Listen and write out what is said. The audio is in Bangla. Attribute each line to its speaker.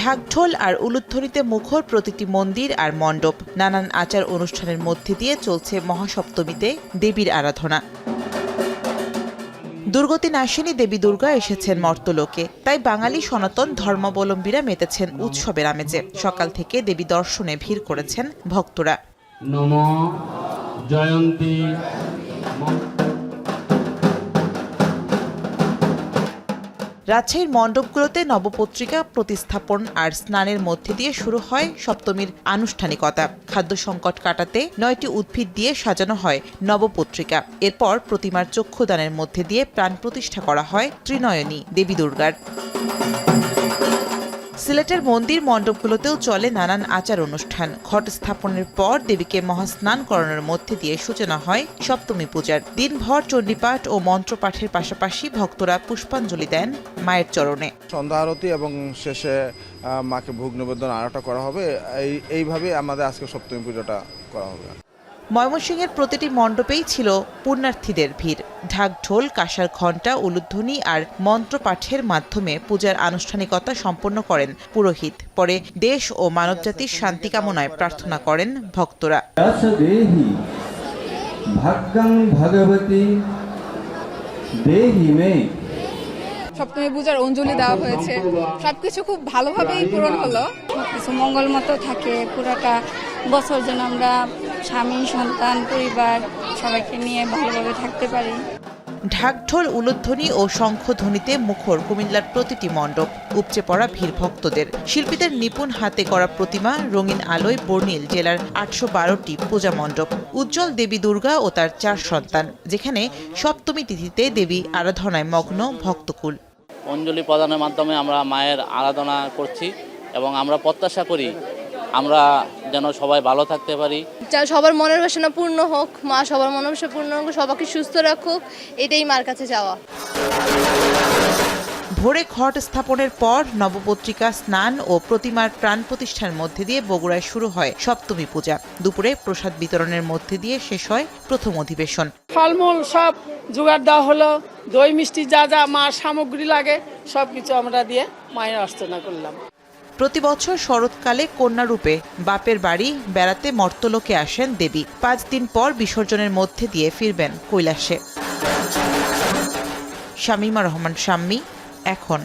Speaker 1: ঢাকঢোল আর উলুধ্বনিতে মুখর প্রতিটি মন্দির আর মণ্ডপ। নানান আচার অনুষ্ঠানের মধ্যে দিয়ে চলছে মহাসপ্তমীতে দেবীর আরাধনা। দুর্গতি নাশিনী দেবী দুর্গা এসেছেন মর্তলোকে, তাই বাঙালি সনাতন ধর্মাবলম্বীরা মেতেছেন উৎসবের আমেজে। সকাল থেকে দেবী দর্শনে ভিড় করেছেন ভক্তরা।
Speaker 2: নমঃ জয়ন্তী।
Speaker 1: রাজশাহীর মণ্ডপগুলোতে নবপত্রিকা প্রতিস্থাপন আর স্নানের মধ্যে দিয়ে শুরু হয় সপ্তমীর আনুষ্ঠানিকতা। খাদ্য সংকট কাটাতে 9টি উদ্ভিদ দিয়ে সাজানো হয় নবপত্রিকা। এরপর প্রতিমার চক্ষুদানের মধ্যে দিয়ে প্রাণ প্রতিষ্ঠা করা হয় ত্রিনয়নী দেবী দুর্গার। সিলেটের মন্দির মণ্ডপগুলোতেও চলে নানান আচার অনুষ্ঠান। ঘট স্থাপনের পর দেবীকে মহাস্নান করানোর মধ্যে দিয়ে সূচনা হয় সপ্তমী পূজার। দিনভর চণ্ডীপাঠ ও মন্ত্রপাঠের পাশাপাশি ভক্তরা পুষ্পাঞ্জলি দেন মায়ের চরণে।
Speaker 3: সন্ধ্যা আরতি এবং শেষে মাকে ভোগ নিবেদন আরোটা করা হবে। এইভাবে আমাদের আজকে সপ্তমী পূজাটা করা হবে।
Speaker 1: ময়মনসিংহের প্রতিটি মণ্ডপেই ছিল পুণ্যার্থীদের ভিড়। ঢাকঢোল, কাঁসার ঘণ্টা, উলুধ্বনি আর মন্ত্রপাঠের মাধ্যমে পূজার আনুষ্ঠানিকতা সম্পন্ন করেন পুরোহিত। পরে দেশ ও মানবজাতির শান্তি কামনায় প্রার্থনা করেন ভক্তরা।
Speaker 4: সপ্তমী পূজার অঞ্জলি দেওয়া হয়েছে, সবকিছু খুব ভালোভাবেই পূরণ হলো।
Speaker 5: কিছু মঙ্গল মতো থাকে, পুরাটা বছর যেন আমরা স্বামী, সন্তান, পরিবার সবাইকে নিয়ে ভালোভাবে থাকতে পারি।
Speaker 1: ঢাকঢোল, উলুধ্বনি ও শঙ্খধ্বনিতে মুখর কুমিল্লার প্রতিটি মণ্ডপ। উপচে পড়া ভিড় ভক্তদের। শিল্পীদের নিপুণ হাতে করা প্রতিমা, রঙিন আলোয় বর্ণিল জেলার 812টি পূজা মণ্ডপ। উজ্জ্বল দেবী দুর্গা ও তার 4 সন্তান, যেখানে সপ্তমী তিথিতে দেবী আরাধনায় মগ্ন ভক্তকুল।
Speaker 6: অঞ্জলি প্রদানের মাধ্যমে আমরা মায়ের আরাধনা করছি এবং আমরা প্রত্যাশা করি আমরা যেন সবাই ভালো থাকতে পারি।
Speaker 7: সবার মনের বাসনা পূর্ণ হোক, মা সবার মনের বাসনা পূর্ণ হোক, সবাইকে সুস্থ রাখুক, এটাই মার কাছে যাওয়া।
Speaker 1: ভোরে ঘট স্থাপনের পর নবপত্রিকা স্নান ও প্রতিমার প্রাণ প্রতিষ্ঠার মধ্যে দিয়ে বগুড়ায় শুরু হয় সপ্তমী পূজা। দুপুরে প্রসাদ বিতরণের মধ্যে দিয়ে শেষ হয় প্রথম অধিবেশন।
Speaker 8: ফলমূল সব জোগাড় দেওয়া হলো, দই মিষ্টি যা যা মার সামগ্রী লাগে সবকিছু আমরা দিয়ে মায়ের অর্চনা করলাম।
Speaker 1: প্রতি বছর শরৎকালে কন্যারূপে বাপের বাড়ি বেড়াতে মর্তলোকে আসেন দেবী। 5 দিন পর বিসর্জনের মধ্যে দিয়ে ফিরবেন কৈলাসে। শামীমা রহমান শাম্মী, এখন।